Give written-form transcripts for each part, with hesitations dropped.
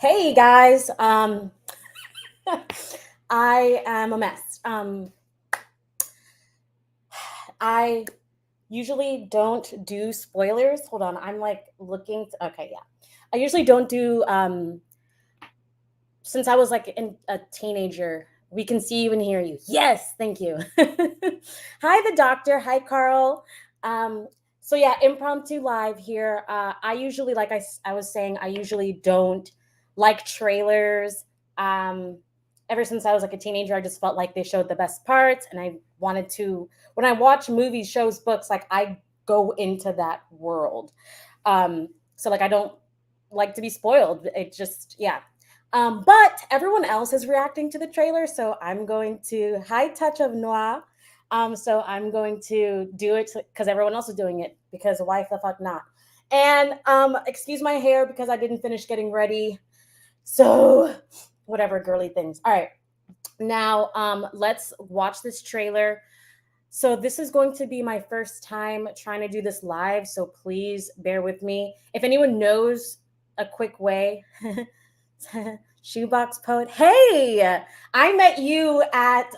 Hey guys, I am a mess. I usually don't do spoilers. Hold on, I'm like looking. Okay, yeah. I usually don't do. Since I was like a teenager, we can see you and hear you. Yes, thank you. Hi, the doctor. Hi, Carl. Um, so yeah, impromptu live here. I usually, like I was saying, I usually don't like trailers. Um, Ever since I was like a teenager, I just felt like they showed the best parts, and I wanted to. When I watch movies, shows, books, like I go into that world. So like I don't like to be spoiled. It just yeah. But everyone else is reacting to the trailer, so I'm going to high touch of noir. So I'm going to do it because everyone else is doing it. Because why the fuck not? And excuse my hair because I didn't finish getting ready. So whatever girly things. All right, now let's watch this trailer. So this is going to be my first time trying to do this live. So please bear with me. If anyone knows a quick way. Shoebox Poet. Hey, I met you at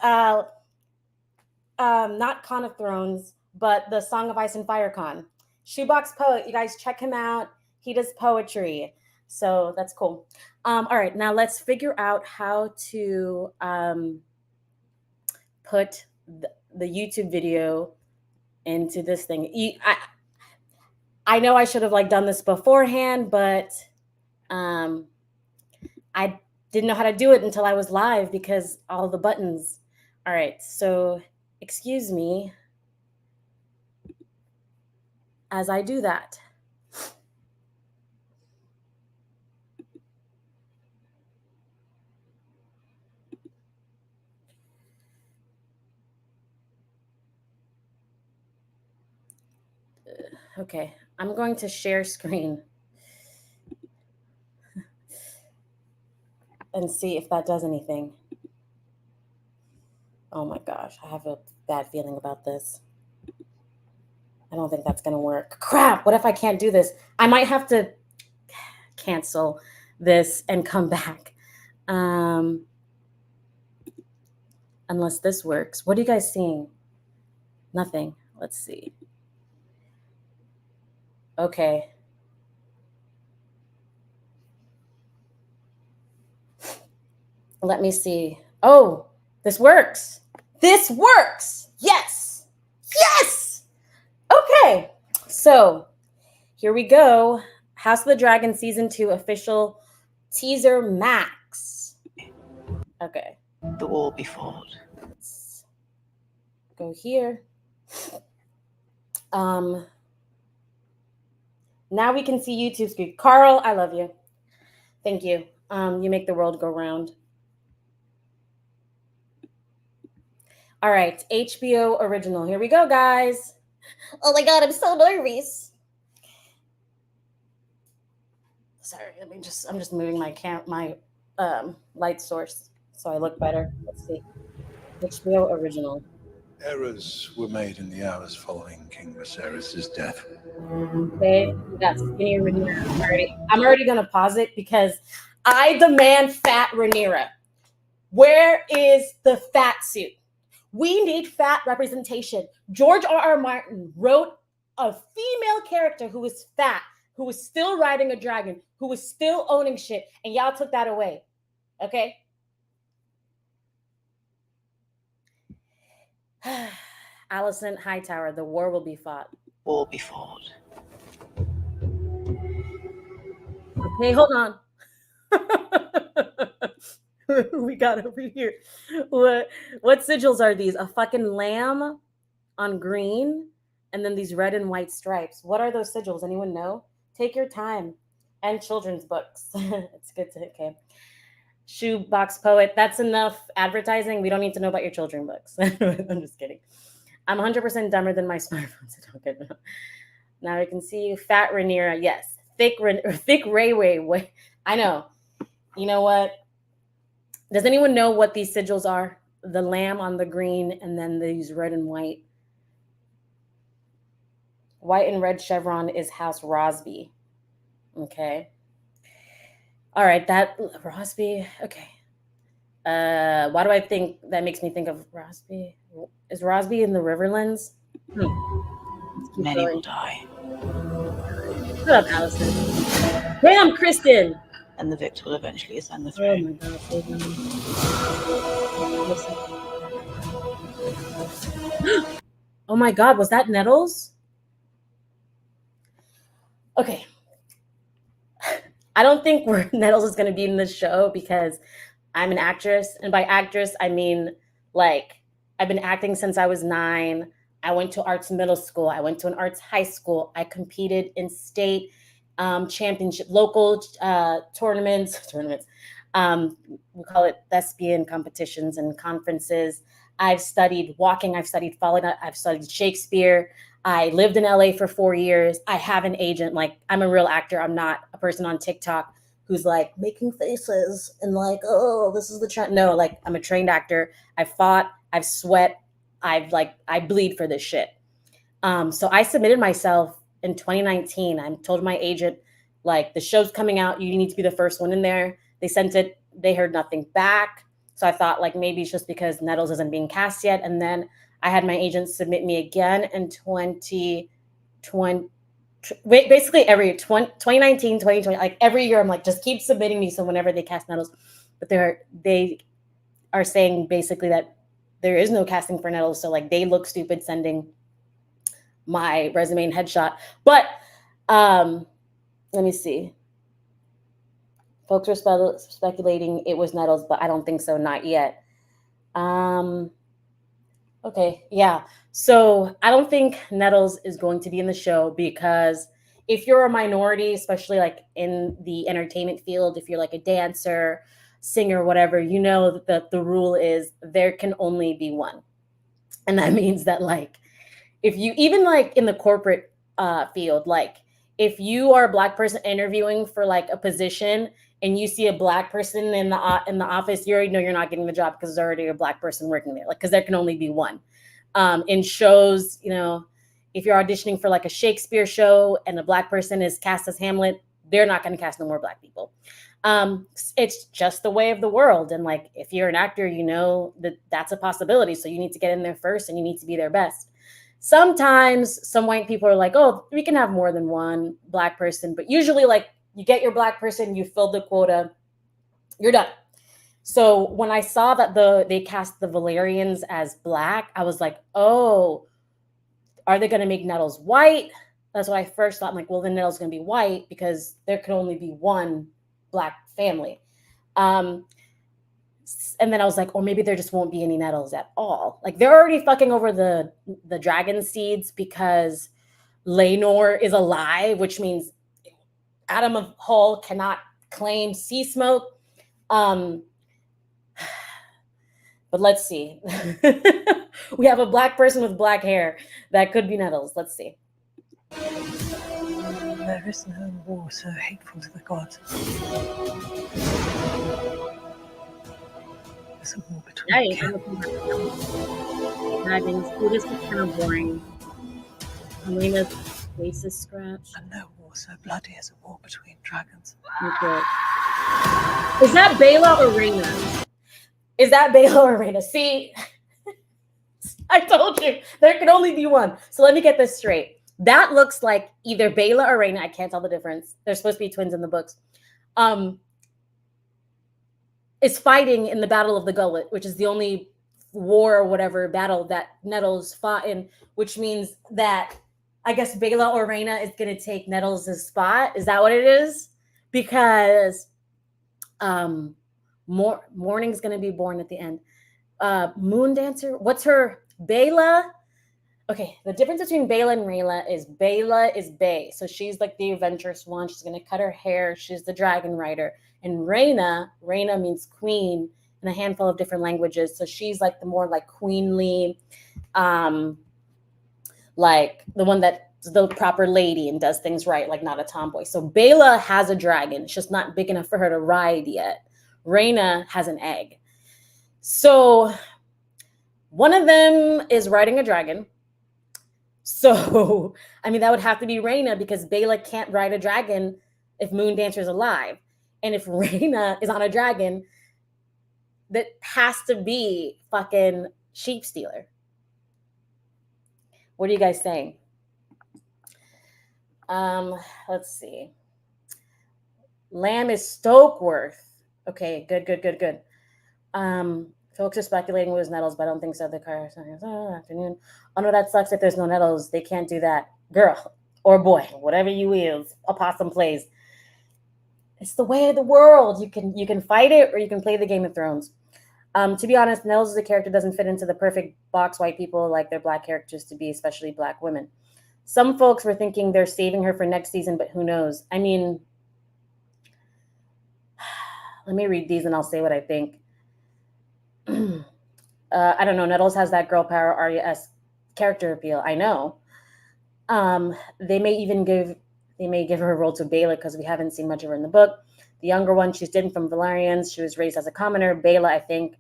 not Con of Thrones, but the Song of Ice and Fire Con. Shoebox Poet. You guys check him out. He does poetry, so that's cool. All right, now let's figure out how to put the YouTube video into this thing. I know I should have like done this beforehand, but I didn't know how to do it until I was live because all the buttons. All right, so excuse me as I do that. Okay, I'm going to share screen and see if that does anything. Oh my gosh, I have a bad feeling about this. I don't think that's going to work. Crap, what if I can't do this? I might have to cancel this and come back. Unless this works. What are you guys seeing? Nothing. Let's see. Okay. Let me see. Oh, this works. This works. Yes. Yes. Okay. So here we go. House of the Dragon Season 2 official teaser max. Okay. The war be fought. Let's go here. Now we can see YouTube screen. Carl, I love you. Thank you. You make the world go round. All right, HBO original. Here we go, guys. Oh my god, I'm so nervous. Sorry, I'm just moving my light source so I look better. Let's see. HBO original. Errors were made in the hours following King Viserys' death. Okay, we got skinny Rhaenyra. I'm already gonna pause it because I demand fat Rhaenyra. Where is the fat suit? We need fat representation. George R.R. Martin wrote a female character who was fat, who was still riding a dragon, who was still owning shit, and y'all took that away. Okay? Allison Hightower, the war will be fought. War be fought. Okay, hold on. We got over here. What sigils are these? A fucking lamb on green, and then these red and white stripes. What are those sigils? Anyone know? Take your time. And children's books. It's good to okay. Shoebox Poet. That's enough advertising. We don't need to know about your children books. I'm just kidding. I'm 100% dumber than my smartphone. So don't get me. Now we can see fat Rhaenyra. Yes, thick Rayway. I know. You know what? Does anyone know what these sigils are? The lamb on the green, and then these red and white. White and red chevron is House Rosby. Okay. All right, that Rosby. Okay. Why do I think that makes me think of Rosby? Is Rosby in the Riverlands? Let's keep Many will going. die, Shut up, Allison. Damn, Kristen. and the victor will eventually ascend the Oh throne. my God, save me. Listen. Oh my God, was that Nettles? Okay. I don't think Nettles is going to be in this show because I'm an actress. And by actress, I mean, like, I've been acting since I was 9. I went to arts middle school. I went to an arts high school. I competed in state championship, local tournaments. We call it thespian competitions and conferences. I've studied walking. I've studied falling. I've studied Shakespeare. I lived in LA for 4 years. I have an agent. Like, I'm a real actor. I'm not a person on TikTok who's like making faces and like, oh, this is the trend. No, like, I'm a trained actor. I've fought, I've sweat, I bleed for this shit. So I submitted myself in 2019. I told my agent, like, the show's coming out. You need to be the first one in there. They sent it. They heard nothing back. So I thought, like, maybe it's just because Nettles isn't being cast yet. And then I had my agent submit me again in 2020. Basically every year, 2019, 2020, like every year I'm like, just keep submitting me. So whenever they cast Nettles, but they are saying basically that there is no casting for Nettles. So like they look stupid sending my resume and headshot. But let me see. Folks are speculating it was Nettles, but I don't think so, not yet. Okay, yeah. So I don't think Nettles is going to be in the show because if you're a minority, especially like in the entertainment field, if you're like a dancer, singer, whatever, you know that the rule is there can only be one. And that means that, like, if you even like in the corporate field, like if you are a Black person interviewing for like a position and you see a Black person in the office, you already know you're not getting the job because there's already a Black person working there, like, because there can only be one. In shows, you know, if you're auditioning for like a Shakespeare show and a Black person is cast as Hamlet, they're not going to cast no more Black people. It's just the way of the world. And like, if you're an actor, you know that that's a possibility. So you need to get in there first and you need to be their best. Sometimes some white people are like, oh, we can have more than one Black person. But usually, like, you get your Black person, you fill the quota, you're done. So when I saw that they cast the Valerians as Black, I was like, oh, are they going to make Nettles white? That's what I first thought. I'm like, well, then Nettles going to be white because there could only be one Black family. And then I was like, or maybe there just won't be any Nettles at all. Like, they're already fucking over the dragon seeds because Laenor is alive, which means Adam of Hull cannot claim sea smoke. But let's see. We have a Black person with black hair that could be Nettles. Let's see. There is no war so hateful to the gods. There's a war between Dragons. Oh, this is kind of boring. Elena's face is scratched. and no war so bloody as a war between dragons. Okay. Is that Bela or Reyna? Is that Bela or Reyna? See, I told you there can only be one. So let me get this straight. That looks like either Bela or Reyna. I can't tell the difference. They're supposed to be twins in the books. Is fighting in the Battle of the Gullet, which is the only war or whatever battle that Nettles fought in, which means that I guess Bela or Reyna is going to take Nettles' spot. Is that what it is? Because Morning's going to be born at the end. Moon Dancer, what's her? Bela. Okay, the difference between Bela and Reyna is Bela is Bay. So she's like the adventurous one. She's going to cut her hair. She's the dragon rider. And Reyna means queen in a handful of different languages. So she's like the more like queenly, like the one that's the proper lady and does things right, like not a tomboy. So Bela has a dragon. It's just not big enough for her to ride yet. Reyna has an egg. So one of them is riding a dragon. So, I mean, that would have to be Reyna because Bela can't ride a dragon if Moon Dancer's alive. And if Rhaena is on a dragon, that has to be fucking sheep stealer. What are you guys saying? Let's see. Lamb is Stokeworth. Okay, good. Folks are speculating it was Nettles, but I don't think so. The car afternoon. Oh no, that sucks if there's no Nettles. They can't do that. Girl or boy, whatever you is, opossum plays. It's the way of the world. You can fight it or you can play the Game of Thrones. To be honest, Nettles as a character doesn't fit into the perfect box white people like their black characters to be, especially black women. Some folks were thinking they're saving her for next season, but who knows? I mean, let me read these and I'll say what I think. I don't know. Nettles has that girl power Arya-esque character appeal. I know. They may give her a role to Baela because we haven't seen much of her in the book. The younger one, she's different from Valerians. She was raised as a commoner. Baela, I think.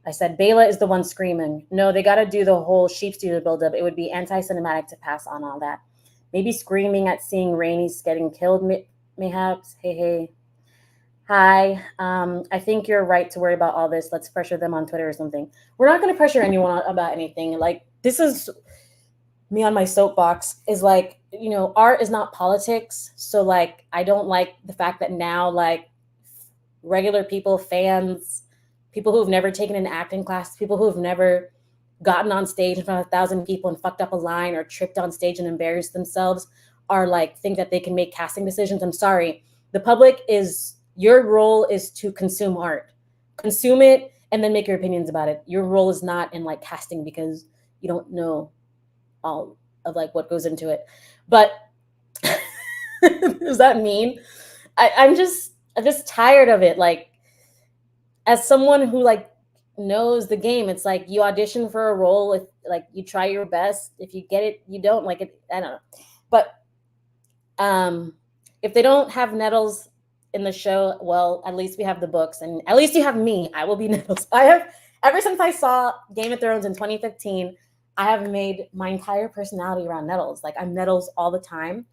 I said Baela is the one screaming. No, they got to do the whole sheep stealer buildup. It would be anti-cinematic to pass on all that. Maybe screaming at seeing Rhaenys getting killed, mayhaps. Hey. Hi. I think you're right to worry about all this. Let's pressure them on Twitter or something. We're not going to pressure anyone about anything. Like, this is me on my soapbox is like, you know, art is not politics. So like, I don't like the fact that now like regular people, fans, people who've never taken an acting class, people who've never gotten on stage in front of 1,000 people and fucked up a line or tripped on stage and embarrassed themselves are like, think that they can make casting decisions. I'm sorry. The public is, your role is to consume art, consume it, and then make your opinions about it. Your role is not in like casting because you don't know all of like what goes into it. But does that mean I'm just tired of it? Like, as someone who like knows the game, it's like you audition for a role, if like you try your best, if you get it, you don't like it. I don't know. But if they don't have Nettles in the show, well, at least we have the books, and at least you have me. I will be Nettles. I have, ever since I saw Game of Thrones in 2015, I have made my entire personality around Nettles. Like, I'm Nettles all the time.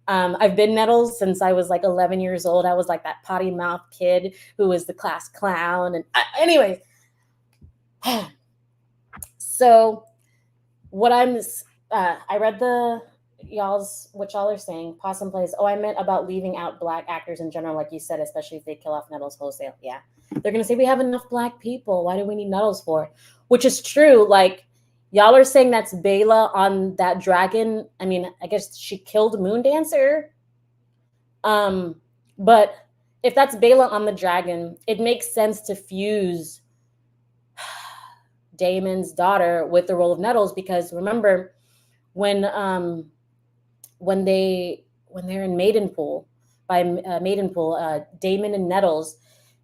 I've been Nettles since I was like 11 years old. I was like that potty mouth kid who was the class clown. And anyways, so what I read what y'all are saying. Possum plays. Oh, I meant about leaving out black actors in general, like you said, especially if they kill off Nettles wholesale. Yeah, they're gonna say we have enough black people. Why do we need Nettles for? Which is true. Like, y'all are saying that's Baela on that dragon. I mean, I guess she killed Moondancer. But if that's Baela on the dragon, it makes sense to fuse Daemon's daughter with the role of Nettles, because remember when they're in Maidenpool, Daemon and Nettles,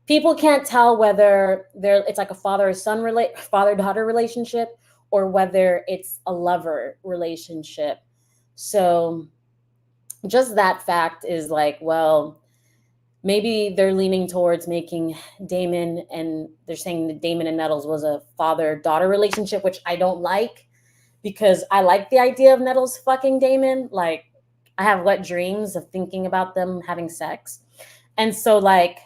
people can't tell whether it's like a father-daughter relationship or whether it's a lover relationship. So just that fact is like, well, maybe they're leaning towards making Daemon, and they're saying that Daemon and Nettles was a father-daughter relationship, which I don't like, because I like the idea of Nettles fucking Daemon. Like, I have wet dreams of thinking about them having sex. And so like,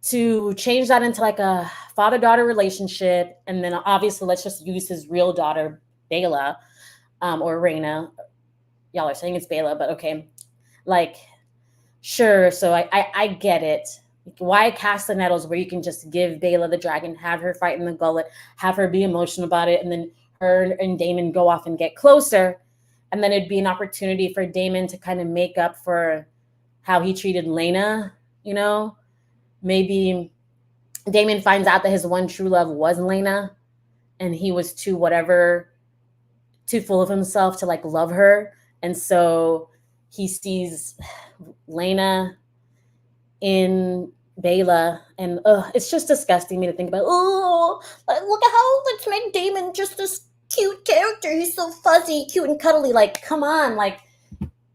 to change that into like a father-daughter relationship, and then obviously let's just use his real daughter, Baela, or Rhaena. Y'all are saying it's Baela, but okay. Like, sure, so I get it. Why cast the Nettles where you can just give Baela the dragon, have her fight in the gullet, have her be emotional about it, and then her and Daemon go off and get closer, and then it'd be an opportunity for Daemon to kind of make up for how he treated Laena, you know? Maybe Daemon finds out that his one true love was Laena, and he was too full of himself to like love her, and so he sees Laena in Baela, and it's just disgusting me to think about. Oh, look at how let's make Daemon just this cute character. He's so fuzzy, cute, and cuddly. Like, come on, like,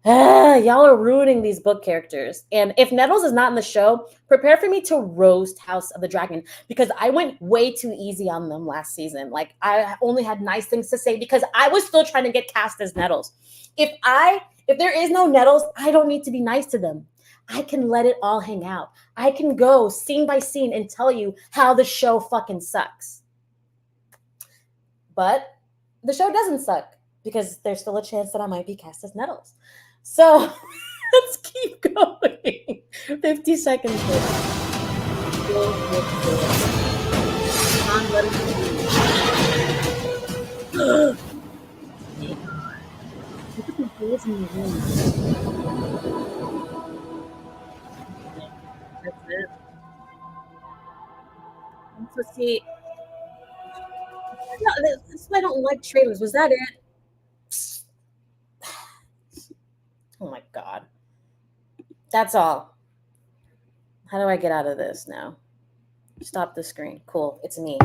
y'all are ruining these book characters. And if Nettles is not in the show, prepare for me to roast House of the Dragon, because I went way too easy on them last season. Like, I only had nice things to say because I was still trying to get cast as Nettles. If there is no Nettles, I don't need to be nice to them. I can let it all hang out. I can go scene by scene and tell you how the show fucking sucks. But the show doesn't suck because there's still a chance that I might be cast as Nettles. So let's keep going. 50 seconds. Look at the holes in the room. That's it. So see, that's why I don't like trailers. Was that it? Oh my God. That's all. How do I get out of this now? Stop the screen. Cool. It's me.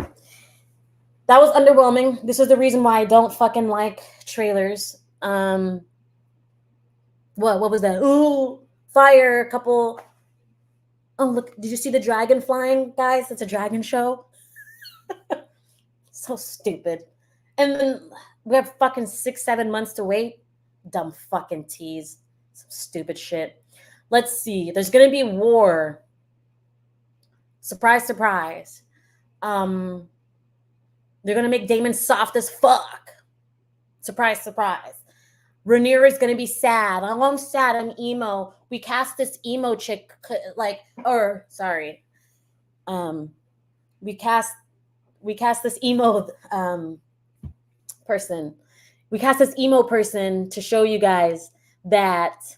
That was underwhelming. This is the reason why I don't fucking like trailers. What was that? Ooh, fire, a couple. Oh, look, did you see the dragon flying, guys? It's a dragon show. So stupid. And then we have fucking 6-7 months to wait. Dumb fucking tease. Some stupid shit. Let's see. There's gonna be war. Surprise, surprise. They're gonna make Damon soft as fuck. Surprise, surprise. Rhaenyra is gonna be sad. Oh, I'm sad. I'm emo. We cast this emo chick, we cast this emo person. We cast this emo person to show you guys that,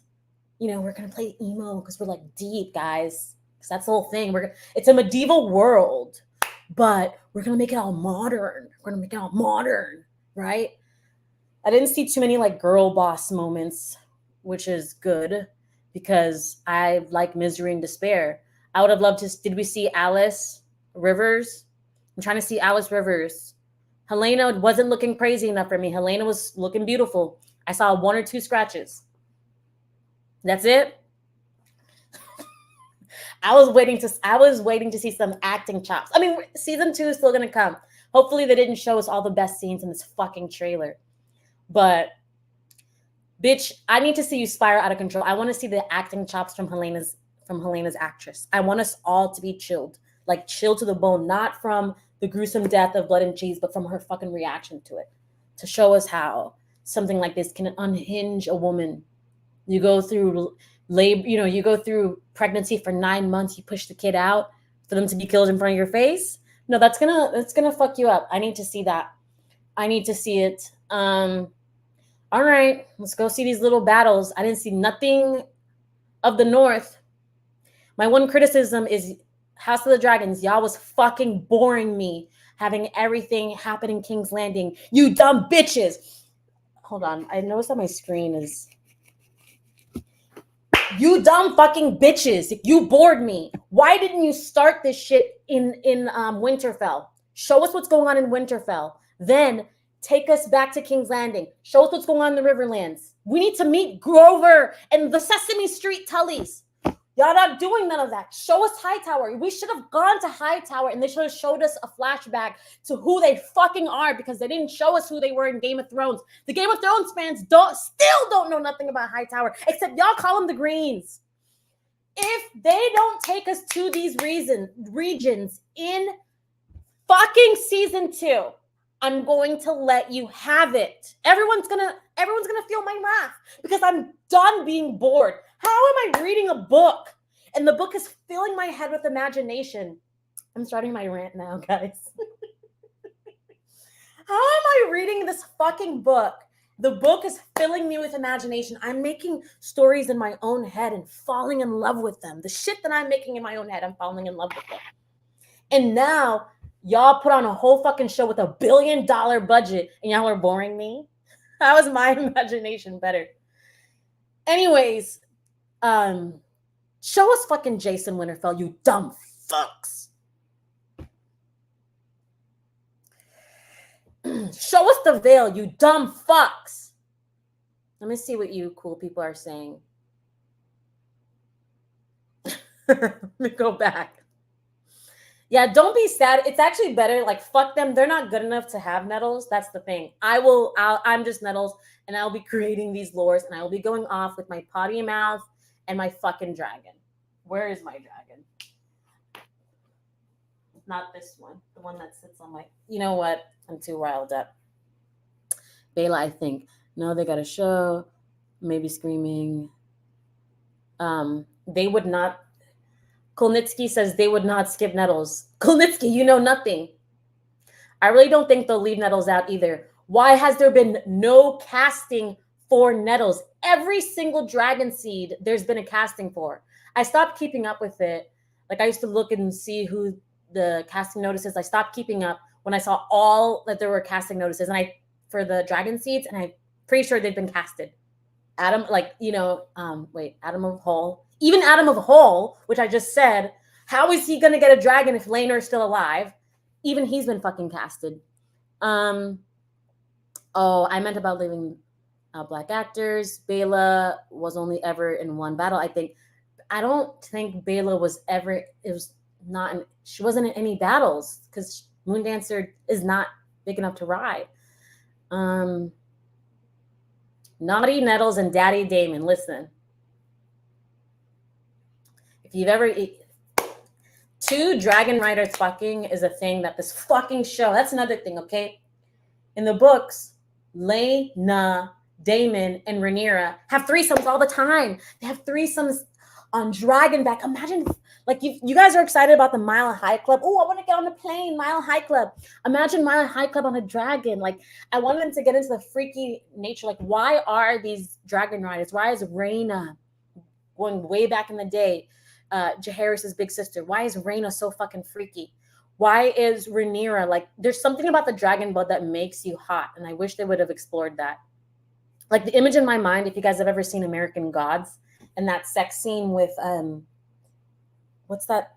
we're gonna play emo because we're like deep, guys. Because that's the whole thing. It's a medieval world, but we're gonna make it all modern. We're gonna make it all modern, right? I didn't see too many like girl boss moments, which is good because I like misery and despair. I would have loved to. Did we see Alice Rivers? I'm trying to see Alice Rivers. Helena wasn't looking crazy enough for me. Helena was looking beautiful. I saw 1 or 2 scratches. That's it. I was waiting to see some acting chops. I mean, season 2 is still gonna come. Hopefully, they didn't show us all the best scenes in this fucking trailer. But, bitch, I need to see you spiral out of control. I want to see the acting chops from Helena's actress. I want us all to be chilled, like chilled to the bone, not from the gruesome death of Blood and Cheese, but from her fucking reaction to it, to show us how something like this can unhinge a woman. You go through labor, you go through pregnancy for 9 months. You push the kid out for them to be killed in front of your face. No, that's gonna fuck you up. I need to see that. I need to see it. All right, let's go see these little battles. I didn't see nothing of the North. My one criticism is House of the Dragons. Y'all was fucking boring me having everything happen in King's Landing. You dumb bitches. Hold on. I noticed that my screen is... You dumb fucking bitches. You bored me. Why didn't you start this shit in Winterfell? Show us what's going on in Winterfell. Then take us back to King's Landing. Show us what's going on in the Riverlands. We need to meet Grover and the Sesame Street Tullys. Y'all not doing none of that. Show us Hightower. We should have gone to Hightower and they should have showed us a flashback to who they fucking are because they didn't show us who they were in Game of Thrones. The Game of Thrones fans still don't know nothing about Hightower except y'all call them the Greens. If they don't take us to these regions in fucking season 2, I'm going to let you have it. Everyone's gonna feel my wrath because I'm done being bored. How am I reading a book and the book is filling my head with imagination? I'm starting my rant now, guys. How am I reading this fucking book? The book is filling me with imagination. I'm making stories in my own head and falling in love with them. The shit that I'm making in my own head, I'm falling in love with them. And now y'all put on a whole fucking show with $1 billion budget and y'all are boring me. How is my imagination better? Anyways, show us fucking Jason Winterfell, you dumb fucks. Show us the Veil, you dumb fucks. Let me see what you cool people are saying. Let me go back. Yeah, don't be sad. It's actually better. Like, fuck them. They're not good enough to have Nettles. That's the thing. I'm just Nettles, and I'll be creating these lores, and I will be going off with my potty mouth and my fucking dragon. Where is my dragon? Not this one. The one that sits on my... You know what? I'm too riled up. Bela, I think. No, they got a show. Maybe screaming. They would not... Kolnitsky says they would not skip Nettles. Kolnitsky, you know nothing. I really don't think they'll leave Nettles out either. Why has there been no casting for Nettles? Every single dragon seed there's been a casting for. I stopped keeping up with it. Like I used to look and see who the casting notices. I stopped keeping up when I saw all that there were casting notices and for the dragon seeds, and I'm pretty sure they've been casted. Adam, Adam of Hull. Even Adam of Hull, which I just said, how is he gonna get a dragon if Laenor is still alive? Even he's been fucking casted. I meant about leaving black actors. Bela was only ever in one battle. I don't think Bela was ever. She wasn't in any battles because Moondancer is not big enough to ride. Naughty Nettles and Daddy Damon. Listen, if you've ever. Two dragon riders fucking is a thing that this fucking show. That's another thing, okay? In the books, Laena, Damon, and Rhaenyra have threesomes all the time. They have threesomes on Dragonback. Imagine, like, you guys are excited about the Mile High Club. Oh, I want to get on the plane, Mile High Club. Imagine Mile High Club on a dragon. Like, I want them to get into the freaky nature. Like, why are these dragon riders? Why is Rhaena going way back in the day? Jaehaerys' big sister. Why is Rhaena so fucking freaky? Why is Rhaenyra like? There's something about the dragon blood that makes you hot, and I wish they would have explored that. Like the image in my mind, if you guys have ever seen American Gods, and that sex scene with what's that?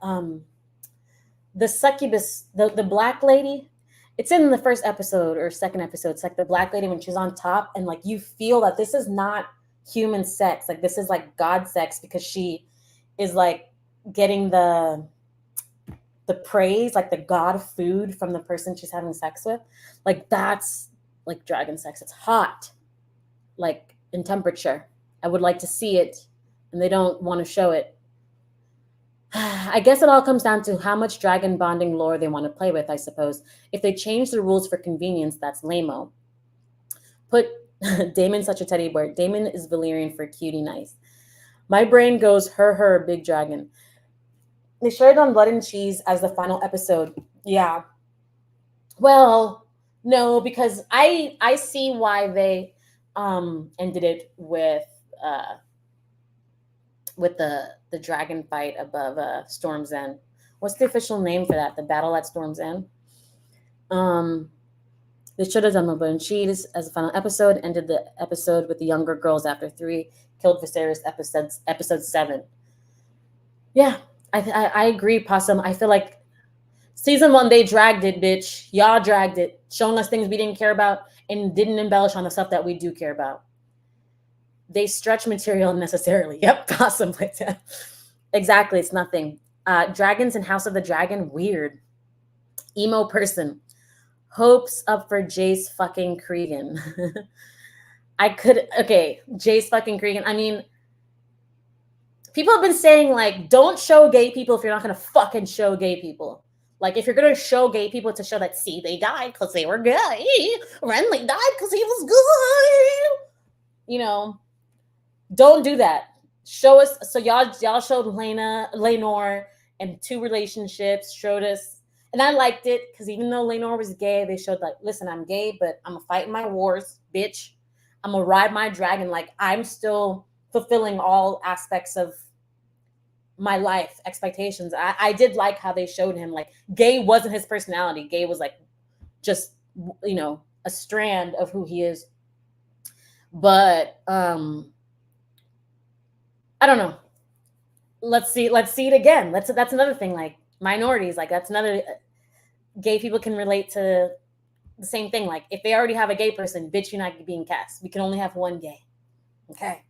The succubus, the black lady. It's in the first episode or second episode. It's like the black lady when she's on top, and like you feel that this is not human sex. Like this is like God sex because she is like getting the praise, like the God food from the person she's having sex with. Like that's like dragon sex. It's hot, like in temperature. I would like to see it, and they don't want to show it. I guess it all comes down to how much dragon bonding lore they want to play with, I suppose. If they change the rules for convenience, that's lame-o. Put Damon's such a teddy bear. Damon is Valyrian for cutie nice. My brain goes, her, big dragon. They showed it on Blood and Cheese as the final episode. Yeah. Well, no, because I see why they ended it with the dragon fight above Storm's End. What's the official name for that? The battle at Storm's End? They should have done Blood and Cheese as the final episode, ended the episode with the younger girls after 3, killed Viserys episode 7. Yeah, I agree, Possum. I feel like season 1, they dragged it, bitch. Y'all dragged it, showing us things we didn't care about and didn't embellish on the stuff that we do care about. They stretch material unnecessarily. Yep, Possum like that. Exactly, it's nothing. Dragons and House of the Dragon, weird. Emo person. Hopes up for Jace fucking Cregan. Jace fucking Cregan. I mean, people have been saying, like, don't show gay people if you're not going to fucking show gay people. Like, if you're going to show gay people to show that, see, they died because they were gay. Renly died because he was good. You know, don't do that. Show us. So y'all showed Laenor and 2 relationships, showed us. And I liked it because even though Laenor was gay, they showed like, listen, I'm gay, but I'm going to fight my wars, bitch. I'm going to ride my dragon. Like, I'm still fulfilling all aspects of my life expectations. I did like how they showed him, like, gay wasn't his personality. Gay was like just, you know, a strand of who he is. But I don't know. Let's see it again. That's another thing. Like minorities, like that's another. Gay people can relate to the same thing. Like if they already have a gay person, bitch, you're not being cast. We can only have one gay. Okay.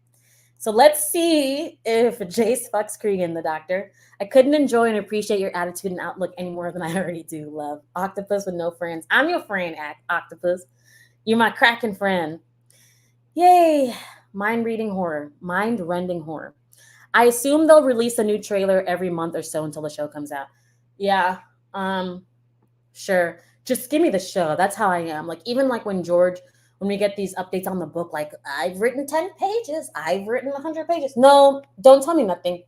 So let's see if Jace fucks Cregan, the doctor. I couldn't enjoy and appreciate your attitude and outlook any more than I already do, love. Octopus with no friends. I'm your friend, Octopus. You're my cracking friend. Yay. Mind-rending horror. I assume they'll release a new trailer every month or so until the show comes out. Yeah. Sure. Just give me the show. That's how I am. Like, even like when we get these updates on the book, like, I've written 10 pages, I've written 100 pages. No, don't tell me nothing.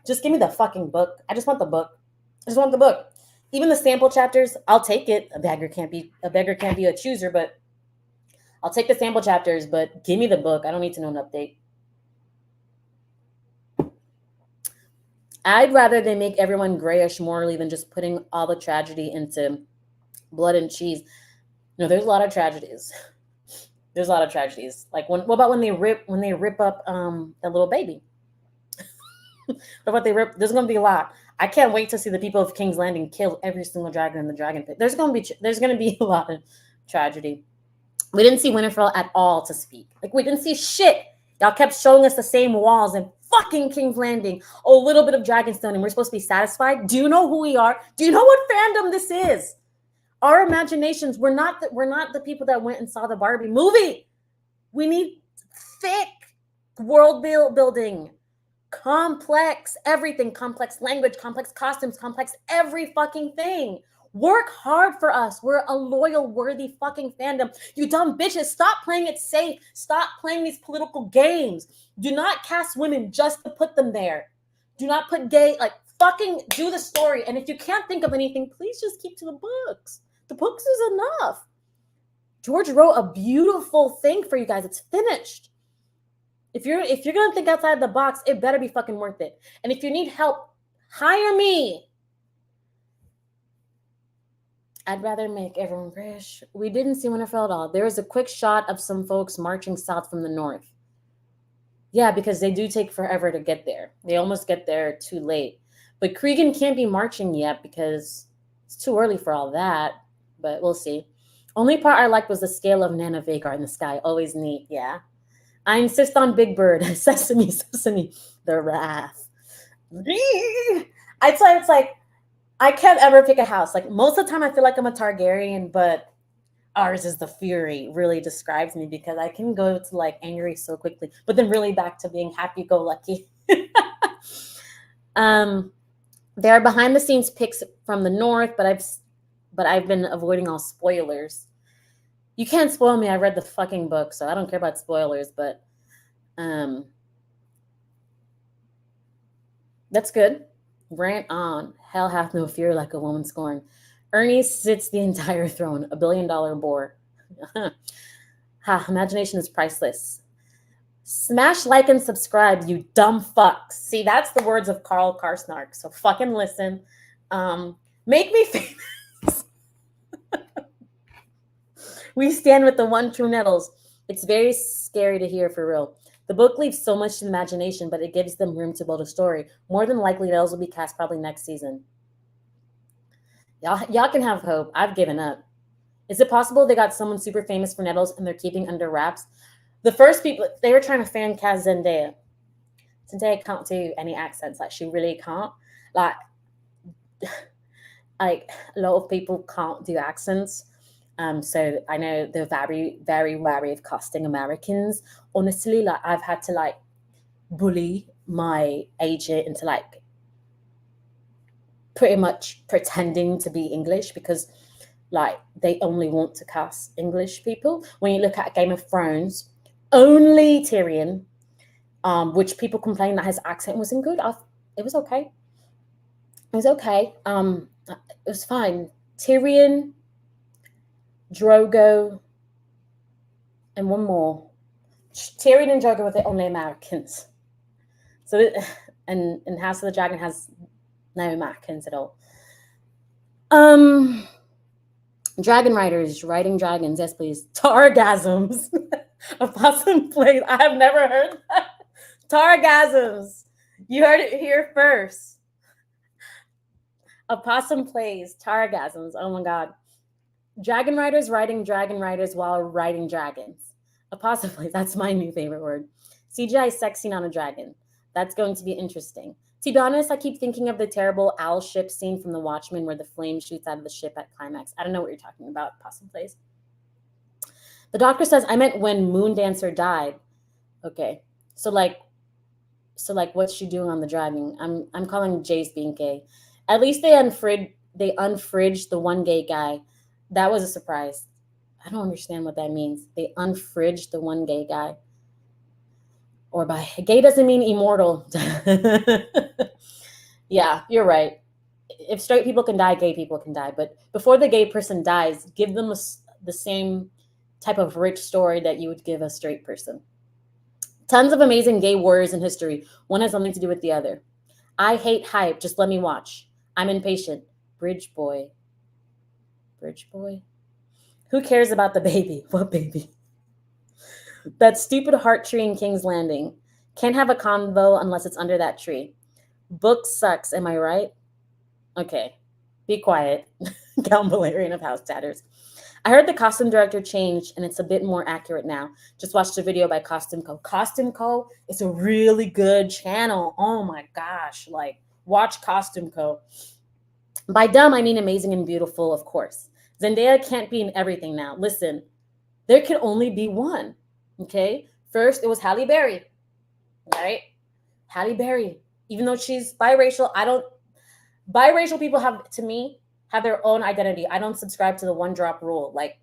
Just give me the fucking book. I just want the book. I just want the book. Even the sample chapters, I'll take it. A beggar can't be a chooser, but I'll take the sample chapters, but give me the book. I don't need to know an update. I'd rather they make everyone grayish morally than just putting all the tragedy into blood and cheese. No, there's a lot of tragedies. There's a lot of tragedies. Like, what about when they rip up the little baby? What about they rip? There's gonna be a lot. I can't wait to see the people of King's Landing kill every single dragon in the dragon pit. There's gonna be a lot of tragedy. We didn't see Winterfell at all to speak. Like, we didn't see shit. Y'all kept showing us the same walls and fucking King's Landing. Oh, a little bit of Dragonstone, and we're supposed to be satisfied. Do you know who we are? Do you know what fandom this is? Our imaginations. We're not the people that went and saw the Barbie movie. We need thick world building, complex everything, complex language, complex costumes, complex every fucking thing. Work hard for us. We're a loyal, worthy fucking fandom. You dumb bitches, stop playing it safe. Stop playing these political games. Do not cast women just to put them there. Do not put gay, like, fucking do the story. And if you can't think of anything, please just keep to the books. The books is enough. George wrote a beautiful thing for you guys. It's finished. If you're gonna think outside the box, it better be fucking worth it. And if you need help, hire me. I'd rather make everyone grayish. We didn't see Winterfell at all. There was a quick shot of some folks marching south from the north. Yeah, because they do take forever to get there. They almost get there too late. But Cregan can't be marching yet because it's too early for all that. But we'll see. Only part I liked was the scale of Nana Vagar in the sky. Always neat, yeah. I insist on Big Bird. Sesame, sesame, the wrath. It's like, I can't ever pick a house. Like, most of the time I feel like I'm a Targaryen, but ours is the fury really describes me because I can go to like angry so quickly, but then really back to being happy-go-lucky. There are behind the scenes pics from the north, but I've been avoiding all spoilers. You can't spoil me. I read the fucking book, so I don't care about spoilers, but that's good. Rant on. Hell hath no fear like a woman scorned. Ernie sits the entire throne, $1 billion bore. Ha, imagination is priceless. Smash like and subscribe, you dumb fucks. See, that's the words of Carl Karsnark, so fucking listen. Make me famous. We stand with the one true Nettles. It's very scary to hear, for real. The book leaves so much to the imagination, but it gives them room to build a story. More than likely, Nettles will be cast probably next season. Y'all can have hope. I've given up. Is it possible they got someone super famous for Nettles and they're keeping under wraps? The first people, they were trying to fan cast Zendaya. Zendaya can't do any accents. Like, she really can't. Like a lot of people can't do accents. So I know they're very, very wary of casting Americans. Honestly, like, I've had to like bully my agent into like pretty much pretending to be English because like they only want to cast English people. When you look at Game of Thrones, only Tyrion, which people complain that his accent wasn't good. It was okay. It was okay. It was fine. Tyrion, Drogo, and one more. Tyrion and Drogo were the only Americans. So, and House of the Dragon has no Americans at all. Dragon Riders, writing dragons, yes please. Targasms. Opossum plays. I have never heard that. Targasms. You heard it here first. Opossum plays. Targasms. Oh my god. Dragon Riders writing Dragon Riders while riding dragons. Opossum plays. That's my new favorite word. CGI sex scene on a dragon. That's going to be interesting. To be honest, I keep thinking of the terrible owl ship scene from The Watchmen where the flame shoots out of the ship at climax. I don't know what you're talking about, Possum Plays. The doctor says, I meant when Moon Dancer died. Okay. So, like, So like, what's she doing on the dragging? I'm calling Jace being gay. At least they unfridged the one gay guy. That was a surprise. I don't understand what that means. They unfridged the one gay guy. Or by gay doesn't mean immortal. Yeah, you're right. If straight people can die, gay people can die. But before the gay person dies, give them the same type of rich story that you would give a straight person. Tons of amazing gay warriors in history. One has something to do with the other. I hate hype. Just let me watch. I'm impatient. Bridge boy. Bridge boy? Who cares about the baby? What baby? That stupid heart tree in King's Landing. Can't have a convo unless it's under that tree. Book sucks, am I right? Okay, be quiet. Count Valerian of House Tatters. I heard the costume director changed and it's a bit more accurate now. Just watched a video by Costume Co. Costume Co. is a really good channel. Oh my gosh. Like, watch Costume Co. By dumb, I mean amazing and beautiful, of course. Zendaya can't be in everything now. Listen, there can only be one. Okay? First, it was Halle Berry. Right? Halle Berry. Even though she's biracial, biracial people have their own identity. I don't subscribe to the one drop rule. Like,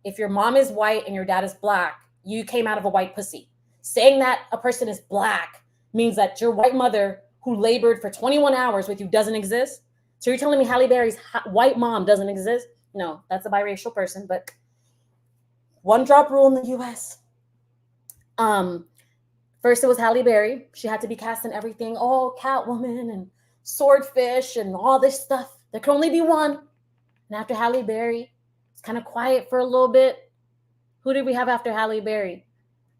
if your mom is white and your dad is black, you came out of a white pussy. Saying that a person is black means that your white mother who labored for 21 hours with you doesn't exist. So you're telling me Halle Berry's white mom doesn't exist? No, that's a biracial person, but one drop rule in the US. First it was Halle Berry. She had to be cast in everything. Oh, Catwoman and Swordfish and all this stuff. There can only be one. And after Halle Berry, it's kind of quiet for a little bit. Who did we have after Halle Berry?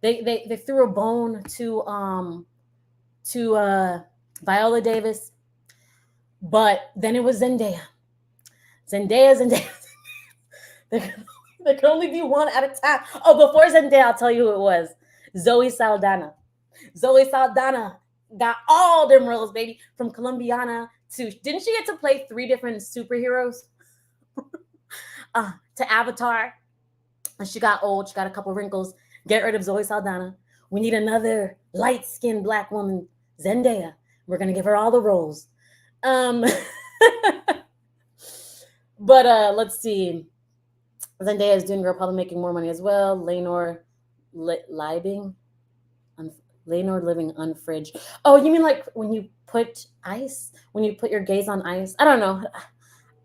They threw a bone to Viola Davis, but then it was Zendaya. Zendaya. There can only be one at a time. Oh, before Zendaya, I'll tell you who it was. Zoe Saldana. Zoe Saldana got all them roles, baby, from Colombiana to, didn't she get to play 3 different superheroes? To Avatar. And she got old. She got a couple wrinkles. Get rid of Zoe Saldana. We need another light-skinned black woman, Zendaya. We're going to give her all the roles. But let's see. Zendaya is doing girl, probably making more money as well. Lenore Liebing. Lenore living unfridged. Oh, you mean like when you put ice? When you put your gaze on ice? I don't know.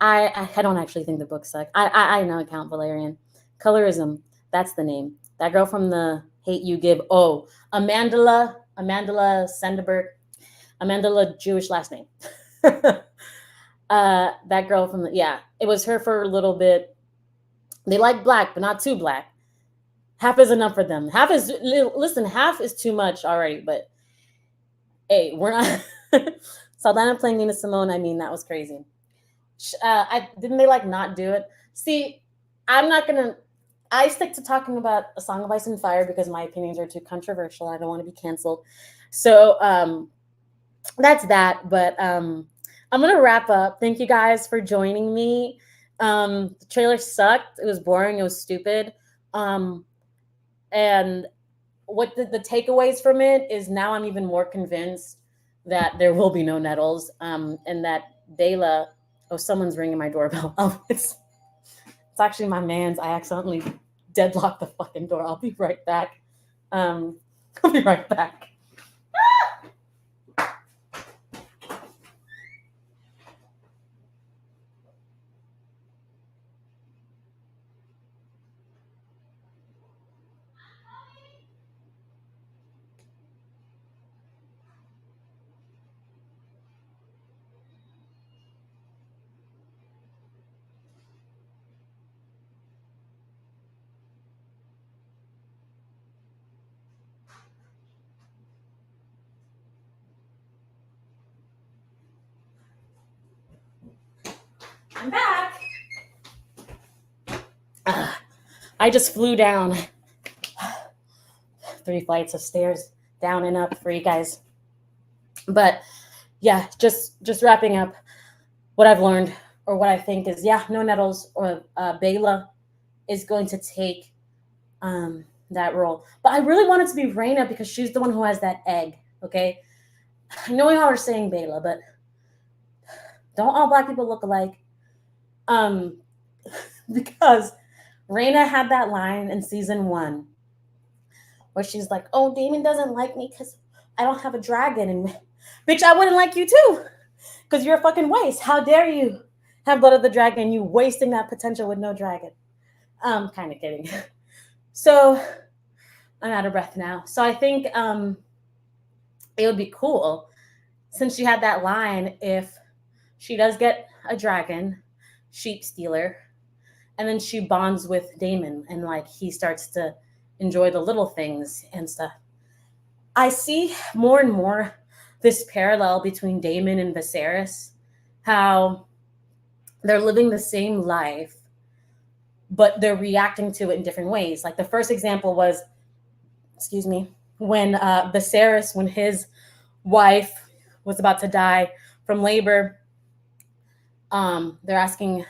I don't actually think the book sucked. I know Count Valerian. Colorism. That's the name. That girl from the Hate You Give. Oh, Amandla Senderberg. Amandla, Jewish last name. That girl from it was her for a little bit. They like black, but not too black. Half is enough for them. Half is too much already. But hey, we're not. Saldana playing Nina Simone. I mean, that was crazy. Didn't they like not do it? See, I'm not gonna. I stick to talking about A Song of Ice and Fire because my opinions are too controversial. I don't want to be canceled. So that's that. But I'm gonna wrap up. Thank you guys for joining me. The trailer sucked. It was boring. It was stupid. And what the takeaways from it is now I'm even more convinced that there will be no Nettles. And that Bela. Oh, someone's ringing my doorbell. Oh, it's actually my man's. I accidentally deadlocked the fucking door. I'll be right back. I'll be right back. I'm back. I just flew down 3 flights of stairs, down and up for you guys. But yeah, just wrapping up what I've learned or what I think is, no Nettles, or Bela is going to take that role. But I really want it to be Raina because she's the one who has that egg, okay? I know how we're saying Bela, but don't all black people look alike? Because Raina had that line in season 1 where she's like, "Oh, Damon doesn't like me because I don't have a dragon." And bitch, I wouldn't like you too, because you're a fucking waste. How dare you have blood of the dragon? You wasting that potential with no dragon. Kind of kidding. So I'm out of breath now. So I think it would be cool, since she had that line, if she does get a dragon, sheep stealer, and then she bonds with Damon and like he starts to enjoy the little things and stuff. I see more and more this parallel between Damon and Viserys, how they're living the same life, but they're reacting to it in different ways. Like the first example was, excuse me, when Viserys, when his wife was about to die from labor, they're asking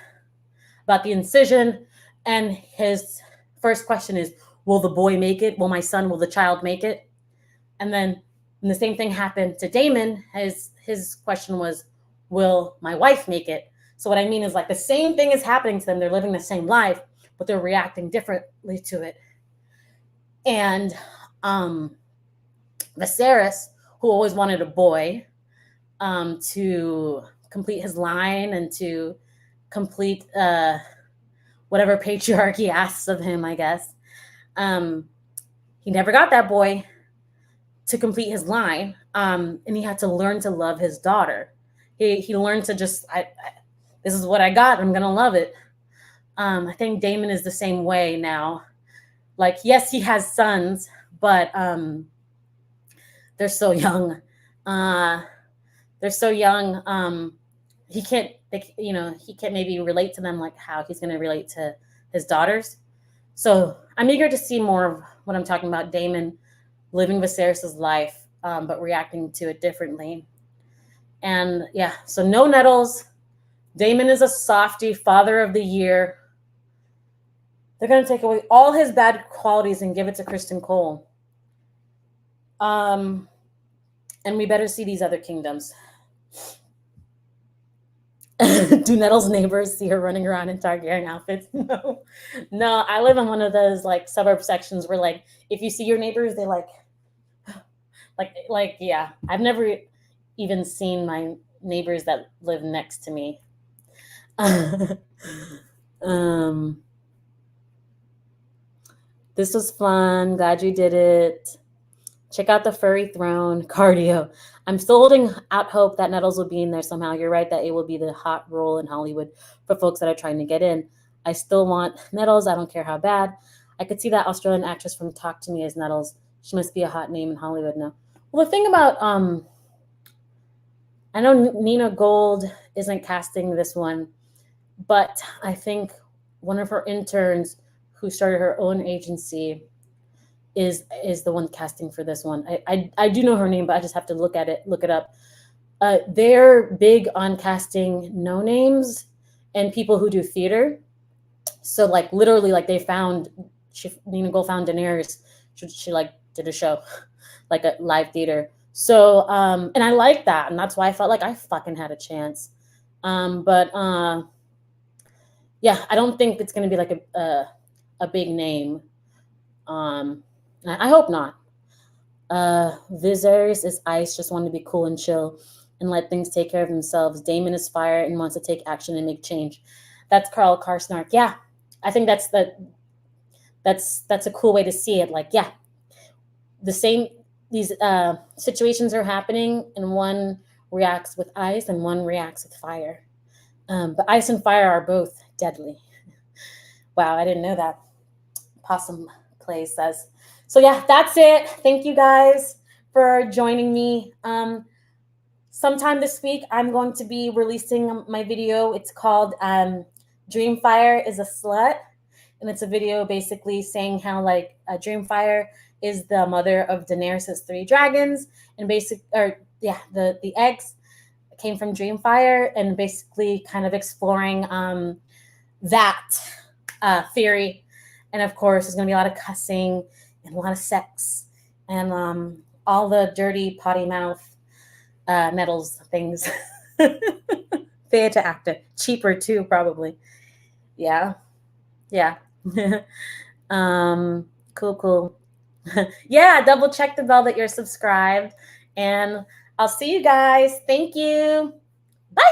about the incision, and his first question is, will the boy make it? Will my son, will the child make it? And then when the same thing happened to Damon, his question was, will my wife make it? So what I mean is, like, the same thing is happening to them. They're living the same life, but they're reacting differently to it. And Viserys, who always wanted a boy to complete his line and to complete whatever patriarchy asks of him, I guess. He never got that boy to complete his line, and he had to learn to love his daughter. He learned to just, this is what I got, I'm gonna love it. I think Damon is the same way now. Like, yes, he has sons, but they're so young. They're so young. He can't, he can't maybe relate to them like how he's going to relate to his daughters. So I'm eager to see more of what I'm talking about, Damon living Viserys' life, but reacting to it differently. And yeah, so no Nettles. Damon is a softie, father of the year. They're going to take away all his bad qualities and give it to Kristen Cole. And we better see these other kingdoms. Do Nettles' neighbors see her running around in Targaryen outfits? No. I live in one of those like suburb sections where, like, if you see your neighbors, they like, yeah. I've never even seen my neighbors that live next to me. This was fun. Glad you did it. Check out the furry throne cardio. I'm still holding out hope that Nettles will be in there somehow. You're right that it will be the hot role in Hollywood for folks that are trying to get in. I still want Nettles. I don't care how bad. I could see that Australian actress from Talk to Me as Nettles. She must be a hot name in Hollywood now. Well, the thing about, I know Nina Gold isn't casting this one, but I think one of her interns who started her own agency is the one casting for this one. I do know her name, but I just have to look it up. They're big on casting no names and people who do theater. So like literally, like Nina Gold found Daenerys. She like did a show, like a live theater. So and I like that, and that's why I felt like I fucking had a chance. But yeah, I don't think it's gonna be like a big name. I hope not. Viserys is ice, just wanted to be cool and chill and let things take care of themselves. Damon is fire and wants to take action and make change. That's Carl Karsnark. Yeah, I think that's a cool way to see it. Like, yeah, these situations are happening, and one reacts with ice and one reacts with fire. But ice and fire are both deadly. Wow, I didn't know that. Possum Play says. So yeah, that's it. Thank you guys for joining me. Sometime this week, I'm going to be releasing my video. It's called Dreamfire is a Slut. And it's a video basically saying how like Dreamfire is the mother of Daenerys' 3 dragons. And the eggs came from Dreamfire, and basically kind of exploring that theory. And of course, there's going to be a lot of cussing and a lot of sex and all the dirty potty mouth Nettles things. Fair to actor. Cheaper too, probably. Yeah. Yeah. Cool. Yeah, double check the bell that you're subscribed. And I'll see you guys. Thank you. Bye.